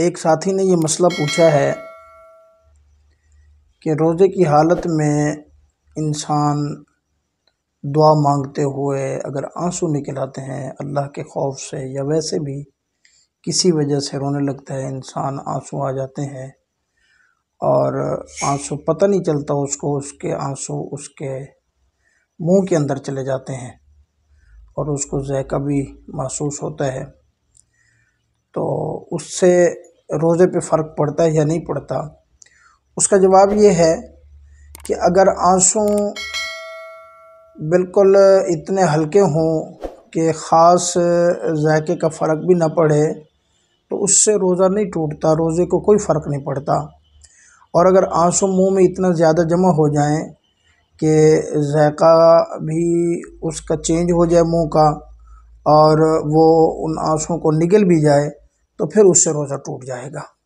ایک ساتھی نے یہ مسئلہ پوچھا ہے کہ روزے کی حالت میں انسان دعا مانگتے ہوئے اگر آنسو نکل آتے ہیں اللہ کے خوف سے، یا ویسے بھی کسی وجہ سے رونے لگتا ہے انسان، آنسو آ جاتے ہیں اور آنسو پتہ نہیں چلتا اس کو، اس کے آنسو اس کے منہ کے اندر چلے جاتے ہیں اور اس کو ذائقہ بھی محسوس ہوتا ہے، تو اس سے روزے پہ فرق پڑتا ہے یا نہیں پڑتا؟ اس کا جواب یہ ہے کہ اگر آنسو بالکل اتنے ہلکے ہوں کہ خاص ذائقے کا فرق بھی نہ پڑے تو اس سے روزہ نہیں ٹوٹتا، روزے کو کوئی فرق نہیں پڑتا۔ اور اگر آنسو منہ میں اتنا زیادہ جمع ہو جائیں کہ ذائقہ بھی اس کا چینج ہو جائے منہ کا اور وہ ان آنسوؤں کو نگل بھی جائے تو پھر اس سے روزہ ٹوٹ جائے گا۔